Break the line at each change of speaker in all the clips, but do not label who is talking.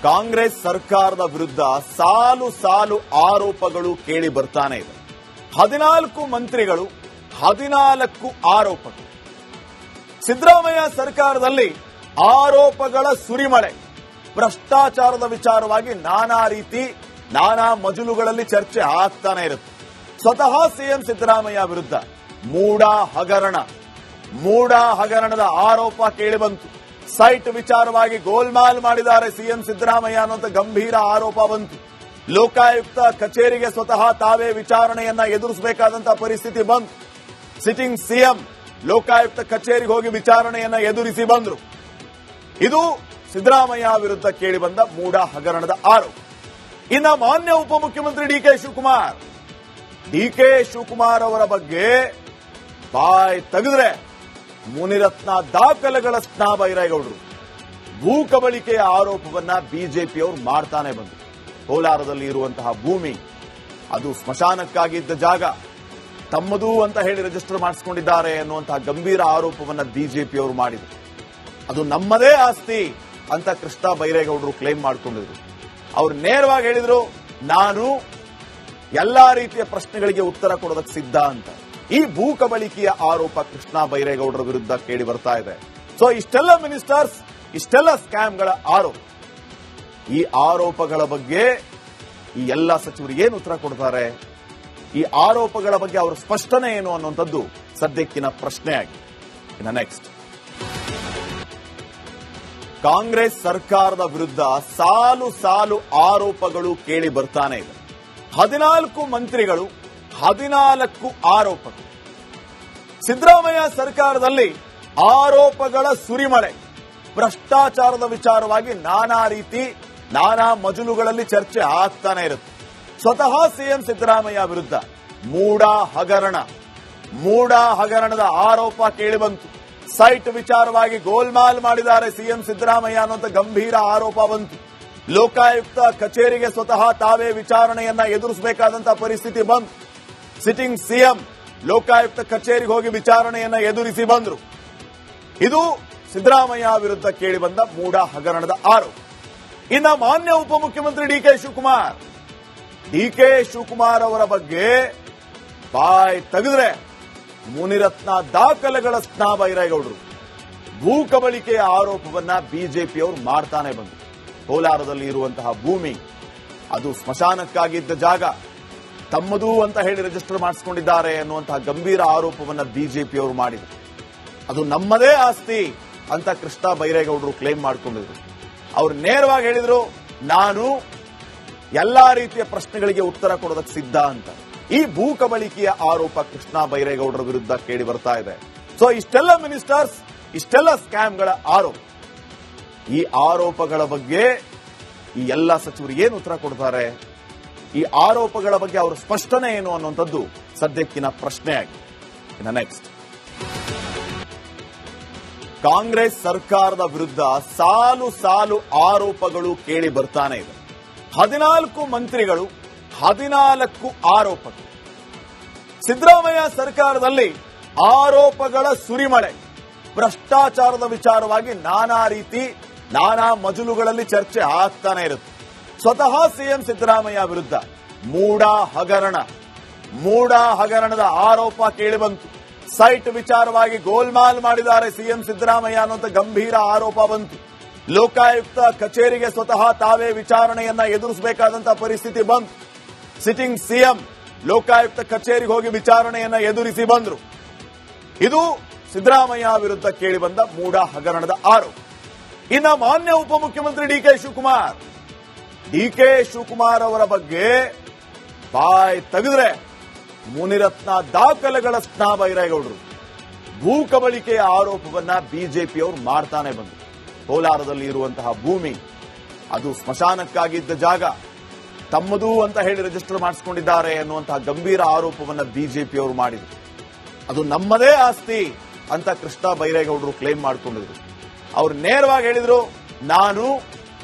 ಕಾಂಗ್ರೆಸ್ ಸರ್ಕಾರದ ವಿರುದ್ಧ ಸಾಲು ಸಾಲು ಆರೋಪಗಳು ಕೇಳಿ ಬರ್ತಾನೆ ಇದೆ. 14 ಮಂತ್ರಿಗಳು, 14 ಆರೋಪಗಳು. ಸಿದ್ದರಾಮಯ್ಯ ಸರ್ಕಾರದಲ್ಲಿ ಆರೋಪಗಳ ಸುರಿಮಳೆ. ಭ್ರಷ್ಟಾಚಾರದ ವಿಚಾರವಾಗಿ ನಾನಾ ರೀತಿ, ನಾನಾ ಮಜಲುಗಳಲ್ಲಿ ಚರ್ಚೆ ಆಗ್ತಾನೆ ಇರುತ್ತೆ. ಸ್ವತಃ ಸಿಎಂ ಸಿದ್ದರಾಮಯ್ಯ ವಿರುದ್ಧ ಮೂಡ ಹಗರಣದ ಆರೋಪ ಕೇಳಿಬಂತು. ಸೈಟ್ ವಿಚಾರವಾಗಿ ಗೋಲ್ಮಾಲ್ ಮಾಡಿದ್ದಾರೆ ಸಿಎಂ ಸಿದ್ದರಾಮಯ್ಯ ಅನ್ನುವಂಥ ಗಂಭೀರ ಆರೋಪ ಬಂತು. ಲೋಕಾಯುಕ್ತ ಕಚೇರಿಗೆ ಸ್ವತಃ ತಾವೇ ವಿಚಾರಣೆಯನ್ನ ಎದುರಿಸಬೇಕಾದಂತಹ ಪರಿಸ್ಥಿತಿ ಬಂತು. ಸಿಟ್ಟಿಂಗ್ ಸಿಎಂ ಲೋಕಾಯುಕ್ತ ಕಚೇರಿಗೆ ಹೋಗಿ ವಿಚಾರಣೆಯನ್ನ ಎದುರಿಸಿ ಬಂದ್ರು. ಇದು ಸಿದ್ದರಾಮಯ್ಯ ವಿರುದ್ಧ ಕೇಳಿಬಂದ ಮೂಡ ಹಗರಣದ ಆರೋಪ. ಇನ್ನ ಮಾನ್ಯ ಉಪಮುಖ್ಯಮಂತ್ರಿ ಡಿಕೆ ಶಿವಕುಮಾರ್ ಅವರ ಬಗ್ಗೆ ಬಾಯ್ ತೆಗೆದ್ರೆ ಮುನಿರತ್ನ ದಾಖಲೆಗಳ ಸ್ನಾ ಬೈರೇಗೌಡರು. ಭೂ ಕಬಳಿಕೆಯ ಆರೋಪವನ್ನ ಬಿಜೆಪಿಯವರು ಮಾಡ್ತಾನೆ ಬಂದರು. ಕೋಲಾರದಲ್ಲಿ ಇರುವಂತಹ ಭೂಮಿ ಅದು ಸ್ಮಶಾನಕ್ಕಾಗಿದ್ದ ಜಾಗ, ತಮ್ಮದು ಅಂತ ಹೇಳಿ ರಿಜಿಸ್ಟರ್ ಮಾಡಿಸಿಕೊಂಡಿದ್ದಾರೆ ಅನ್ನುವಂತಹ ಗಂಭೀರ ಆರೋಪವನ್ನ ಬಿಜೆಪಿಯವರು ಮಾಡಿದರು. ಅದು ನಮ್ಮದೇ ಆಸ್ತಿ ಅಂತ ಕೃಷ್ಣ ಬೈರೇಗೌಡರು ಕ್ಲೇಮ್ ಮಾಡಿಕೊಂಡಿದ್ರು. ಅವರು ನೇರವಾಗಿ ಹೇಳಿದ್ರು, ನಾನು ಎಲ್ಲಾ ರೀತಿಯ ಪ್ರಶ್ನೆಗಳಿಗೆ ಉತ್ತರ ಕೊಡೋದಕ್ಕೆ ಸಿದ್ಧ ಅಂತ. ಈ ಭೂ ಕಬಳಿಕೆಯ ಆರೋಪ ಕೃಷ್ಣ ಬೈರೇಗೌಡರ ವಿರುದ್ಧ ಕೇಳಿ ಬರ್ತಾ ಇದೆ. ಸೊ ಇಷ್ಟೆಲ್ಲ ಮಿನಿಸ್ಟರ್ಸ್, ಇಷ್ಟೆಲ್ಲ ಸ್ಕ್ಯಾಮ್ಗಳ ಆರೋಪ. ಈ ಆರೋಪಗಳ ಬಗ್ಗೆ ಈ ಎಲ್ಲ ಸಚಿವರು ಏನು ಉತ್ತರ ಕೊಡ್ತಾರೆ, ಈ ಆರೋಪಗಳ ಬಗ್ಗೆ ಅವರ ಸ್ಪಷ್ಟನೆ ಏನು ಅನ್ನುವಂಥದ್ದು ಸದ್ಯಕ್ಕಿನ ಪ್ರಶ್ನೆಯಾಗಿದೆ. ಇನ್ನು ನೆಕ್ಸ್ಟ್, ಕಾಂಗ್ರೆಸ್ ಸರ್ಕಾರದ ವಿರುದ್ಧ ಸಾಲು ಸಾಲು ಆರೋಪಗಳು ಕೇಳಿ ಬರ್ತಾನೆ ಇದೆ. 14 ಮಂತ್ರಿಗಳು, 14 ಆರೋಪಗಳು. ಸಿದ್ದರಾಮಯ್ಯ ಸರ್ಕಾರದಲ್ಲಿ ಆರೋಪಗಳ ಸುರಿಮಳೆ. ಭ್ರಷ್ಟಾಚಾರದ ವಿಚಾರವಾಗಿ ನಾನಾ ರೀತಿ, ನಾನಾ ಮಜಲುಗಳಲ್ಲಿ ಚರ್ಚೆ ಆಗ್ತಾನೆ ಇರುತ್ತೆ. ಸ್ವತಃ ಸಿಎಂ ಸಿದ್ದರಾಮಯ್ಯ ವಿರುದ್ಧ ಮೂಡ ಹಗರಣದ ಆರೋಪ ಕೇಳಿಬಂತು. ಸೈಟ್ ವಿಚಾರವಾಗಿ ಗೋಲ್ಮಾಲ್ ಮಾಡಿದ್ದಾರೆ ಸಿಎಂ ಸಿದ್ದರಾಮಯ್ಯ ಅನ್ನುವಂಥ ಗಂಭೀರ ಆರೋಪ ಬಂತು. ಲೋಕಾಯುಕ್ತ ಕಚೇರಿಗೆ ಸ್ವತಃ ತಾವೇ ವಿಚಾರಣೆಯನ್ನ ಎದುರಿಸಬೇಕಾದಂತಹ ಪರಿಸ್ಥಿತಿ ಬಂತು. ಸಿಟ್ಟಿಂಗ್ ಸಿಎಂ ಲೋಕಾಯುಕ್ತ ಕಚೇರಿಗೆ ಹೋಗಿ ವಿಚಾರಣೆಯನ್ನ ಎದುರಿಸಿ ಬಂದ್ರು. ಇದು ಸಿದ್ದರಾಮಯ್ಯ ವಿರುದ್ಧ ಕೇಳಿಬಂದ ಮೂಡ ಹಗರಣದ ಆರೋಪ. ಇನ್ನ ಮಾನ್ಯ ಉಪಮುಖ್ಯಮಂತ್ರಿ ಡಿಕೆ ಶಿವಕುಮಾರ್ ಅವರ ಬಗ್ಗೆ ಬಾಯ್ ತೆಗೆದ್ರೆ ಮುನಿರತ್ನ ದಾಖಲೆಗಳ ಸ್ನಾ ಬೈರೇಗೌಡರು. ಭೂ ಕಬಳಿಕೆಯ ಆರೋಪವನ್ನ ಬಿಜೆಪಿಯವರು ಮಾಡ್ತಾನೆ ಬಂದರು. ಕೋಲಾರದಲ್ಲಿ ಇರುವಂತಹ ಭೂಮಿ ಅದು ಸ್ಮಶಾನಕ್ಕಾಗಿದ್ದ ಜಾಗ, ತಮ್ಮದು ಅಂತ ಹೇಳಿ ರಿಜಿಸ್ಟರ್ ಮಾಡಿಸಿಕೊಂಡಿದ್ದಾರೆ ಅನ್ನುವಂತಹ ಗಂಭೀರ ಆರೋಪವನ್ನ ಬಿಜೆಪಿಯವರು ಮಾಡಿದರು. ಅದು ನಮ್ಮದೇ ಆಸ್ತಿ ಅಂತ ಕೃಷ್ಣ ಬೈರೇಗೌಡರು ಕ್ಲೇಮ್ ಮಾಡಿಕೊಂಡಿದ್ರು. ಅವರು ನೇರವಾಗಿ ಹೇಳಿದ್ರು, ನಾನು ಎಲ್ಲಾ ರೀತಿಯ ಪ್ರಶ್ನೆಗಳಿಗೆ ಉತ್ತರ ಕೊಡೋದಕ್ಕೆ ಸಿದ್ಧ ಅಂತ. ಈ ಭೂ ಕಬಳಿಕೆಯ ಆರೋಪ ಕೃಷ್ಣ ಬೈರೇಗೌಡರ ವಿರುದ್ಧ ಕೇಳಿ ಬರ್ತಾ ಇದೆ. ಸೊ ಇಷ್ಟೆಲ್ಲ ಮಿನಿಸ್ಟರ್ಸ್, ಇಷ್ಟೆಲ್ಲ ಸ್ಕ್ಯಾಮ್ಗಳ ಆರೋಪ. ಈ ಆರೋಪಗಳ ಬಗ್ಗೆ ಈ ಎಲ್ಲ ಸಚಿವರು ಏನು ಉತ್ತರ ಕೊಡ್ತಾರೆ, ಈ ಆರೋಪಗಳ ಬಗ್ಗೆ ಅವರ ಸ್ಪಷ್ಟನೆ ಏನು ಅನ್ನುವಂಥದ್ದು ಸದ್ಯಕ್ಕಿನ ಪ್ರಶ್ನೆಯಾಗಿದೆ. ಇನ್ನು ನೆಕ್ಸ್ಟ್, ಕಾಂಗ್ರೆಸ್ ಸರ್ಕಾರದ ವಿರುದ್ಧ ಸಾಲು ಸಾಲು ಆರೋಪಗಳು ಕೇಳಿ ಬರ್ತಾನೆ ಇದೆ. 14 ಮಂತ್ರಿಗಳು, 14 ಆರೋಪಗಳು. ಸಿದ್ದರಾಮಯ್ಯ ಸರ್ಕಾರದಲ್ಲಿ ಆರೋಪಗಳ ಸುರಿಮಳೆ. ಭ್ರಷ್ಟಾಚಾರದ ವಿಚಾರವಾಗಿ ನಾನಾ ರೀತಿ, ನಾನಾ ಮಜಲುಗಳಲ್ಲಿ ಚರ್ಚೆ ಆಗ್ತಾನೆ ಇರುತ್ತೆ. ಸ್ವತಃ ಸಿಎಂ ಸಿದ್ದರಾಮಯ್ಯ ವಿರುದ್ಧ ಮೂಡ ಹಗರಣದ ಆರೋಪ ಕೇಳಿಬಂತು. ಸೈಟ್ ವಿಚಾರವಾಗಿ ಗೋಲ್ಮಾಲ್ ಮಾಡಿದ್ದಾರೆ ಸಿಎಂ ಸಿದ್ದರಾಮಯ್ಯ ಅನ್ನುವಂಥ ಗಂಭೀರ ಆರೋಪ ಬಂತು. ಲೋಕಾಯುಕ್ತ ಕಚೇರಿಗೆ ಸ್ವತಃ ತಾವೇ ವಿಚಾರಣೆಯನ್ನ ಎದುರಿಸಬೇಕಾದಂತಹ ಪರಿಸ್ಥಿತಿ ಬಂತು. ಸಿಟ್ಟಿಂಗ್ ಸಿಎಂ ಲೋಕಾಯುಕ್ತ ಕಚೇರಿಗೆ ಹೋಗಿ ವಿಚಾರಣೆಯನ್ನ ಎದುರಿಸಿ ಬಂದ್ರು. ಇದು ಸಿದ್ದರಾಮಯ್ಯ ವಿರುದ್ಧ ಕೇಳಿಬಂದ ಮೂಡ ಹಗರಣದ ಆರೋಪ. ಇನ್ನ ಮಾನ್ಯ ಉಪಮುಖ್ಯಮಂತ್ರಿ ಡಿಕೆ ಶಿವಕುಮಾರ್ ಅವರ ಬಗ್ಗೆ ಬಾಯ್ ತೆಗೆದ್ರೆ ಮುನಿರತ್ನ ದಾಖಲೆಗಳ ಸ್ನಾ ಬೈರೇಗೌಡರು. ಭೂ ಕಬಳಿಕೆಯ ಆರೋಪವನ್ನ ಬಿಜೆಪಿಯವರು ಮಾಡ್ತಾನೆ ಬಂದರು. ಕೋಲಾರದಲ್ಲಿ ಇರುವಂತಹ ಭೂಮಿ ಅದು ಸ್ಮಶಾನಕ್ಕಾಗಿದ್ದ ಜಾಗ, ತಮ್ಮದು ಅಂತ ಹೇಳಿ ರಿಜಿಸ್ಟರ್ ಮಾಡಿಸಿಕೊಂಡಿದ್ದಾರೆ ಅನ್ನುವಂತಹ ಗಂಭೀರ ಆರೋಪವನ್ನ ಬಿಜೆಪಿಯವರು ಮಾಡಿದರು. ಅದು ನಮ್ಮದೇ ಆಸ್ತಿ ಅಂತ ಕೃಷ್ಣ ಬೈರೇಗೌಡರು ಕ್ಲೇಮ್ ಮಾಡಿಕೊಂಡಿದ್ರು. ಅವರು ನೇರವಾಗಿ ಹೇಳಿದ್ರು, ನಾನು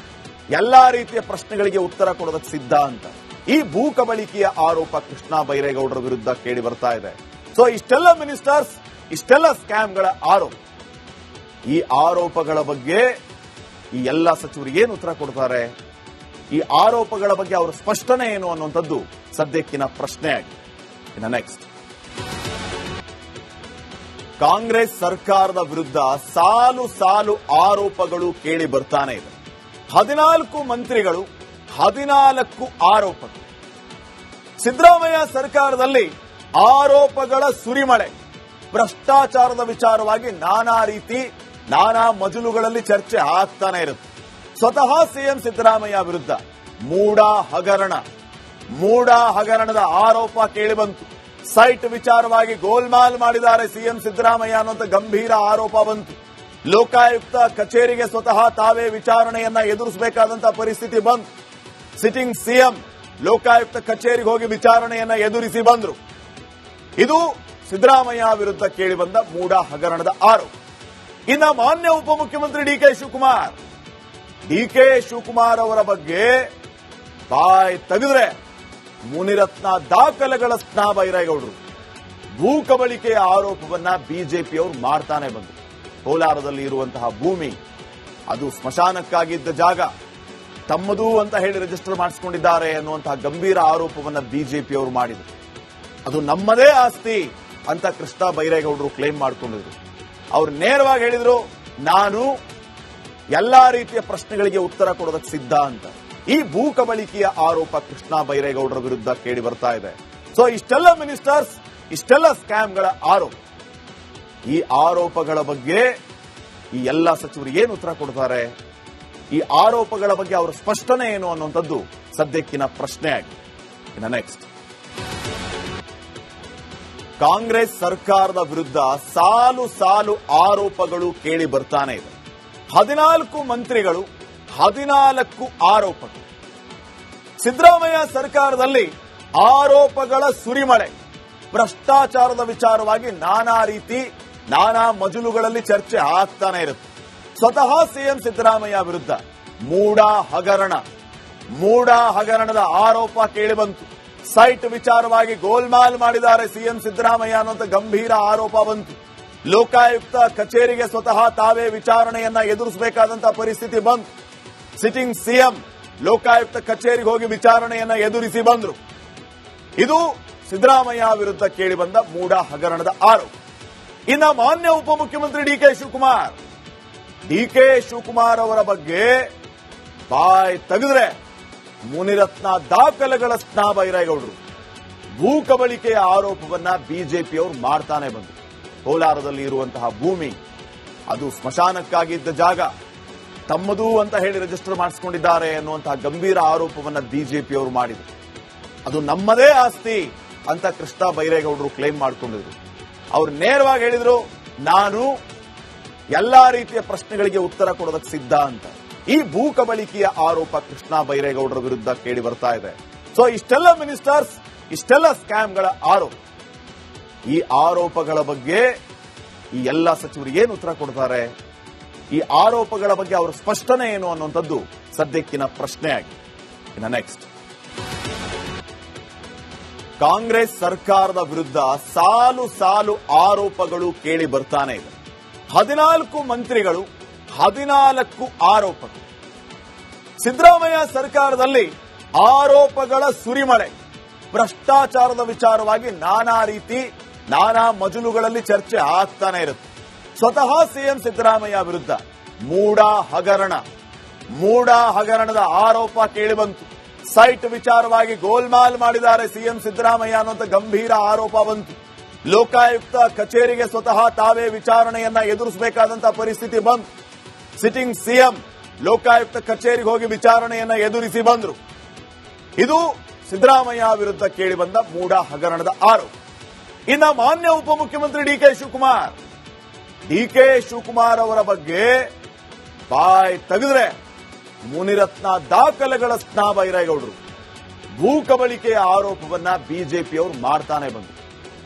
ಎಲ್ಲಾ ರೀತಿಯ ಪ್ರಶ್ನೆಗಳಿಗೆ ಉತ್ತರ ಕೊಡೋದಕ್ಕೆ ಸಿದ್ಧ ಅಂತ. ಈ ಭೂ ಕಬಳಿಕೆಯ ಆರೋಪ ಕೃಷ್ಣ ಬೈರೇಗೌಡರ ವಿರುದ್ಧ ಕೇಳಿ ಬರ್ತಾ ಇದೆ. ಸೊ ಇಷ್ಟೆಲ್ಲ ಮಿನಿಸ್ಟರ್ಸ್, ಇಷ್ಟೆಲ್ಲ ಸ್ಕ್ಯಾಮ್ಗಳ ಆರೋಪ. ಈ ಆರೋಪಗಳ ಬಗ್ಗೆ ಈ ಎಲ್ಲ ಸಚಿವರು ಏನು ಉತ್ತರ ಕೊಡ್ತಾರೆ, ಈ ಆರೋಪಗಳ ಬಗ್ಗೆ ಅವರ ಸ್ಪಷ್ಟನೆ ಏನು ಅನ್ನುವಂಥದ್ದು ಸದ್ಯಕ್ಕಿನ ಪ್ರಶ್ನೆಯಾಗಿದೆ. ಇನ್ನು ನೆಕ್ಸ್ಟ್, ಕಾಂಗ್ರೆಸ್ ಸರ್ಕಾರದ ವಿರುದ್ಧ ಸಾಲು ಸಾಲು ಆರೋಪಗಳು ಕೇಳಿ ಬರ್ತಾನೆ ಇದೆ. 14 ಮಂತ್ರಿಗಳು, 14 ಆರೋಪಗಳು. ಸಿದ್ದರಾಮಯ್ಯ ಸರ್ಕಾರದಲ್ಲಿ ಆರೋಪಗಳ ಸುರಿಮಳೆ. ಭ್ರಷ್ಟಾಚಾರದ ವಿಚಾರವಾಗಿ ನಾನಾ ರೀತಿ, ನಾನಾ ಮಜಲುಗಳಲ್ಲಿ ಚರ್ಚೆ ಆಗ್ತಾನೆ ಇರುತ್ತೆ. ಸ್ವತಃ ಸಿಎಂ ಸಿದ್ದರಾಮಯ್ಯ ವಿರುದ್ಧ ಮೂಡ ಹಗರಣದ ಆರೋಪ ಕೇಳಿಬಂತು. ಸೈಟ್ ವಿಚಾರವಾಗಿ ಗೋಲ್ಮಾಲ್ ಮಾಡಿದ್ದಾರೆ ಸಿಎಂ ಸಿದ್ದರಾಮಯ್ಯ ಅನ್ನುವಂಥ ಗಂಭೀರ ಆರೋಪ ಬಂತು. ಲೋಕಾಯುಕ್ತ ಕಚೇರಿಗೆ ಸ್ವತಃ ತಾವೇ ವಿಚಾರಣೆಯನ್ನ ಎದುರಿಸಬೇಕಾದಂತಹ ಪರಿಸ್ಥಿತಿ ಬಂತು. ಸಿಟ್ಟಿಂಗ್ ಸಿಎಂ ಲೋಕಾಯುಕ್ತ ಕಚೇರಿಗೆ ಹೋಗಿ ವಿಚಾರಣೆಯನ್ನ ಎದುರಿಸಿ ಬಂದ್ರು. ಇದು ಸಿದ್ದರಾಮಯ್ಯ ವಿರುದ್ಧ ಕೇಳಿಬಂದ ಮೂಡ ಹಗರಣದ ಆರೋಪ. ಇನ್ನ ಮಾನ್ಯ ಉಪಮುಖ್ಯಮಂತ್ರಿ ಡಿಕೆ ಶಿವಕುಮಾರ್ ಅವರ ಬಗ್ಗೆ ಬಾಯ್ ತೆಗೆದ್ರೆ ಮುನಿರತ್ನ ದಾಖಲೆಗಳ ಸ್ನಾ ಬೈರೇಗೌಡರು. ಭೂ ಕಬಳಿಕೆಯ ಆರೋಪವನ್ನ ಬಿಜೆಪಿಯವರು ಮಾಡ್ತಾನೆ ಬಂದರು. ಕೋಲಾರದಲ್ಲಿ ಇರುವಂತಹ ಭೂಮಿ ಅದು ಸ್ಮಶಾನಕ್ಕಾಗಿದ್ದ ಜಾಗ, ತಮ್ಮದು ಅಂತ ಹೇಳಿ ರಿಜಿಸ್ಟರ್ ಮಾಡಿಸಿಕೊಂಡಿದ್ದಾರೆ ಅನ್ನುವಂತಹ ಗಂಭೀರ ಆರೋಪವನ್ನ ಬಿಜೆಪಿಯವರು ಮಾಡಿದರು. ಅದು ನಮ್ಮದೇ ಆಸ್ತಿ ಅಂತ ಕೃಷ್ಣ ಬೈರೇಗೌಡರು ಕ್ಲೇಮ್ ಮಾಡಿಕೊಂಡಿದ್ರು. ಅವ್ರು ನೇರವಾಗಿ ಹೇಳಿದ್ರು, ನಾನು ಎಲ್ಲಾ ರೀತಿಯ ಪ್ರಶ್ನೆಗಳಿಗೆ ಉತ್ತರ ಕೊಡೋದಕ್ಕೆ ಸಿದ್ಧ ಅಂತ. ಈ ಭೂ ಕಬಳಿಕೆಯ ಆರೋಪ ಕೃಷ್ಣ ಬೈರೇಗೌಡರ ವಿರುದ್ಧ ಕೇಳಿ ಬರ್ತಾ ಇದೆ. ಸೊ ಇಷ್ಟೆಲ್ಲ ಮಿನಿಸ್ಟರ್ಸ್, ಇಷ್ಟೆಲ್ಲ ಸ್ಕ್ಯಾಮ್ಗಳ ಆರೋಪ. ಈ ಆರೋಪಗಳ ಬಗ್ಗೆ ಈ ಎಲ್ಲ ಸಚಿವರು ಏನು ಉತ್ತರ ಕೊಡ್ತಾರೆ, ಈ ಆರೋಪಗಳ ಬಗ್ಗೆ ಅವರ ಸ್ಪಷ್ಟನೆ ಏನು ಅನ್ನುವಂಥದ್ದು ಸದ್ಯಕ್ಕಿನ ಪ್ರಶ್ನೆಯಾಗಿದೆ. ಇನ್ನು ನೆಕ್ಸ್ಟ್, ಕಾಂಗ್ರೆಸ್ ಸರ್ಕಾರದ ವಿರುದ್ಧ ಸಾಲು ಸಾಲು ಆರೋಪಗಳು ಕೇಳಿ ಬರ್ತಾನೆ ಇದೆ. 14 ಮಂತ್ರಿಗಳು, 14 ಆರೋಪಗಳು. ಸಿದ್ದರಾಮಯ್ಯ ಸರ್ಕಾರದಲ್ಲಿ ಆರೋಪಗಳ ಸುರಿಮಳೆ. ಭ್ರಷ್ಟಾಚಾರದ ವಿಚಾರವಾಗಿ ನಾನಾ ರೀತಿ, ನಾನಾ ಮಜಲುಗಳಲ್ಲಿ ಚರ್ಚೆ ಆಗ್ತಾನೆ ಇರುತ್ತೆ. ಸ್ವತಃ ಸಿಎಂ ಸಿದ್ದರಾಮಯ್ಯ ವಿರುದ್ಧ ಮೂಡ ಹಗರಣದ ಆರೋಪ ಕೇಳಿಬಂತು. ಸೈಟ್ ವಿಚಾರವಾಗಿ ಗೋಲ್ಮಾಲ್ ಮಾಡಿದ್ದಾರೆ ಸಿಎಂ ಸಿದ್ದರಾಮಯ್ಯ ಅನ್ನುವಂಥ ಗಂಭೀರ ಆರೋಪ ಬಂತು. ಲೋಕಾಯುಕ್ತ ಕಚೇರಿಗೆ ಸ್ವತಃ ತಾವೇ ವಿಚಾರಣೆಯನ್ನ ಎದುರಿಸಬೇಕಾದಂತಹ ಪರಿಸ್ಥಿತಿ ಬಂತು. ಸಿಟ್ಟಿಂಗ್ ಸಿಎಂ ಲೋಕಾಯುಕ್ತ ಕಚೇರಿಗೆ ಹೋಗಿ ವಿಚಾರಣೆಯನ್ನ ಎದುರಿಸಿ ಬಂದ್ರು. ಇದು ಸಿದ್ದರಾಮಯ್ಯ ವಿರುದ್ಧ ಕೇಳಿಬಂದ ಮೂಡ ಹಗರಣದ ಆರೋಪ. ಇನ್ನ ಮಾನ್ಯ ಉಪಮುಖ್ಯಮಂತ್ರಿ ಡಿಕೆ ಶಿವಕುಮಾರ್ ಅವರ ಬಗ್ಗೆ ಬಾಯ್ ತೆಗೆದ್ರೆ ಮುನಿರತ್ನ ದಾಖಲೆಗಳ ಸ್ನಾ ಬೈರೇಗೌಡರು. ಭೂ ಕಬಳಿಕೆಯ ಆರೋಪವನ್ನ ಬಿಜೆಪಿಯವರು ಮಾಡ್ತಾನೆ ಬಂದರು. ಕೋಲಾರದಲ್ಲಿ ಇರುವಂತಹ ಭೂಮಿ ಅದು ಸ್ಮಶಾನಕ್ಕಾಗಿದ್ದ ಜಾಗ, ತಮ್ಮದು ಅಂತ ಹೇಳಿ ರಿಜಿಸ್ಟರ್ ಮಾಡಿಸಿಕೊಂಡಿದ್ದಾರೆ ಅನ್ನುವಂತಹ ಗಂಭೀರ ಆರೋಪವನ್ನ ಬಿಜೆಪಿಯವರು ಮಾಡಿದರು. ಅದು ನಮ್ಮದೇ ಆಸ್ತಿ ಅಂತ ಕೃಷ್ಣ ಬೈರೇಗೌಡರು ಕ್ಲೇಮ್ ಮಾಡಿಕೊಂಡಿದ್ರು. ಅವ್ರು ನೇರವಾಗಿ ಹೇಳಿದ್ರು, ನಾನು ಎಲ್ಲಾ ರೀತಿಯ ಪ್ರಶ್ನೆಗಳಿಗೆ ಉತ್ತರ ಕೊಡೋದಕ್ಕೆ ಸಿದ್ಧ ಅಂತ. ಈ ಭೂ ಕಬಳಿಕೆಯ ಆರೋಪ ಕೃಷ್ಣ ಬೈರೇಗೌಡರ ವಿರುದ್ಧ ಕೇಳಿ ಬರ್ತಾ ಇದೆ. ಸೊ ಇಷ್ಟೆಲ್ಲ ಮಿನಿಸ್ಟರ್ಸ್, ಇಷ್ಟೆಲ್ಲ ಸ್ಕ್ಯಾಮ್ಗಳ ಆರೋಪ. ಈ ಆರೋಪಗಳ ಬಗ್ಗೆ ಈ ಎಲ್ಲ ಸಚಿವರು ಏನು ಉತ್ತರ ಕೊಡ್ತಾರೆ, ಈ ಆರೋಪಗಳ ಬಗ್ಗೆ ಅವರ ಸ್ಪಷ್ಟನೆ ಏನು ಅನ್ನುವಂಥದ್ದು ಸದ್ಯಕ್ಕಿನ ಪ್ರಶ್ನೆಯಾಗಿದೆ. ಇನ್ನು ನೆಕ್ಸ್ಟ್, ಕಾಂಗ್ರೆಸ್ ಸರ್ಕಾರದ ವಿರುದ್ಧ ಸಾಲು ಸಾಲು ಆರೋಪಗಳು ಕೇಳಿ ಬರ್ತಾನೆ ಇದೆ. 14 ಮಂತ್ರಿಗಳು, 14 ಆರೋಪಗಳು. ಸಿದ್ದರಾಮಯ್ಯ ಸರ್ಕಾರದಲ್ಲಿ ಆರೋಪಗಳ ಸುರಿಮಳೆ. ಭ್ರಷ್ಟಾಚಾರದ ವಿಚಾರವಾಗಿ ನಾನಾ ರೀತಿ, ನಾನಾ ಮಜಲುಗಳಲ್ಲಿ ಚರ್ಚೆ ಆಗ್ತಾನೆ ಇರುತ್ತೆ. ಸ್ವತಃ ಸಿಎಂ ಸಿದ್ದರಾಮಯ್ಯ ವಿರುದ್ಧ ಮೂಡ ಹಗರಣದ ಆರೋಪ ಕೇಳಿಬಂತು. ಸೈಟ್ ವಿಚಾರವಾಗಿ ಗೋಲ್ಮಾಲ್ ಮಾಡಿದ್ದಾರೆ ಸಿಎಂ ಸಿದ್ದರಾಮಯ್ಯ ಅನ್ನುವಂಥ ಗಂಭೀರ ಆರೋಪ ಬಂತು. ಲೋಕಾಯುಕ್ತ ಕಚೇರಿಗೆ ಸ್ವತಃ ತಾವೇ ವಿಚಾರಣೆಯನ್ನ ಎದುರಿಸಬೇಕಾದಂತಹ ಪರಿಸ್ಥಿತಿ ಬಂತು. ಸಿಟ್ಟಿಂಗ್ ಸಿಎಂ ಲೋಕಾಯುಕ್ತ ಕಚೇರಿಗೆ ಹೋಗಿ ವಿಚಾರಣೆಯನ್ನ ಎದುರಿಸಿ ಬಂದ್ರು. ಇದು ಸಿದ್ದರಾಮಯ್ಯ ವಿರುದ್ಧ ಕೇಳಿಬಂದ ಮೂಡ ಹಗರಣದ ಆರೋಪ. ಇನ್ನ ಮಾನ್ಯ ಉಪಮುಖ್ಯಮಂತ್ರಿ ಡಿಕೆ ಶಿವಕುಮಾರ್ ಅವರ ಬಗ್ಗೆ ಬಾಯ್ ತೆಗೆದ್ರೆ ಮುನಿರತ್ನ ದಾಖಲೆಗಳ ಸ್ನಾ ಬೈರೇಗೌಡರು. ಭೂ ಕಬಳಿಕೆಯ ಆರೋಪವನ್ನ ಬಿಜೆಪಿಯವರು ಮಾಡ್ತಾನೆ ಬಂದರು.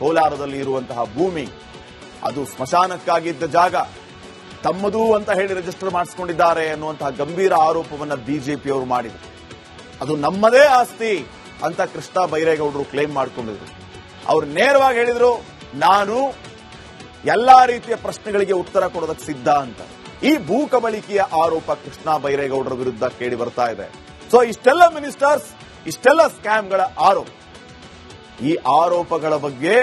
ಕೋಲಾರದಲ್ಲಿ ಇರುವಂತಹ ಭೂಮಿ ಅದು ಸ್ಮಶಾನಕ್ಕಾಗಿದ್ದ ಜಾಗ, ತಮ್ಮದು ಅಂತ ಹೇಳಿ ರಿಜಿಸ್ಟರ್ ಮಾಡಿಸಿಕೊಂಡಿದ್ದಾರೆ ಅನ್ನುವಂತಹ ಗಂಭೀರ ಆರೋಪವನ್ನ ಬಿಜೆಪಿಯವರು ಮಾಡಿದರು. ಅದು ನಮ್ಮದೇ ಆಸ್ತಿ ಅಂತ ಕೃಷ್ಣ ಬೈರೇಗೌಡರು ಕ್ಲೇಮ್ ಮಾಡಿಕೊಂಡಿದ್ರು. ಅವ್ರು ನೇರವಾಗಿ ಹೇಳಿದ್ರು, ನಾನು ಎಲ್ಲಾ ರೀತಿಯ ಪ್ರಶ್ನೆಗಳಿಗೆ ಉತ್ತರ ಕೊಡೋದಕ್ಕೆ ಸಿದ್ಧ ಅಂತ. ಈ ಭೂ ಕಬಳಿಕೆಯ ಆರೋಪ ಕೃಷ್ಣ ಬೈರೇಗೌಡರ ವಿರುದ್ಧ ಕೇಳಿ ಬರ್ತಾ ಇದೆ. ಸೊ ಇಷ್ಟೆಲ್ಲ ಮಿನಿಸ್ಟರ್ಸ್, ಇಷ್ಟೆಲ್ಲ ಸ್ಕ್ಯಾಮ್ಗಳ ಆರೋಪ. ಈ ಆರೋಪಗಳ ಬಗ್ಗೆ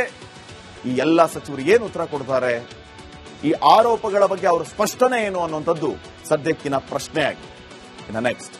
ಈ ಎಲ್ಲ ಸಚಿವರು ಏನು ಉತ್ತರ ಕೊಡ್ತಾರೆ, ಈ ಆರೋಪಗಳ ಬಗ್ಗೆ ಅವರ ಸ್ಪಷ್ಟನೆ ಏನು ಅನ್ನುವಂಥದ್ದು ಸದ್ಯಕ್ಕಿನ ಪ್ರಶ್ನೆಯಾಗಿದೆ. ಇನ್ನು ನೆಕ್ಸ್ಟ್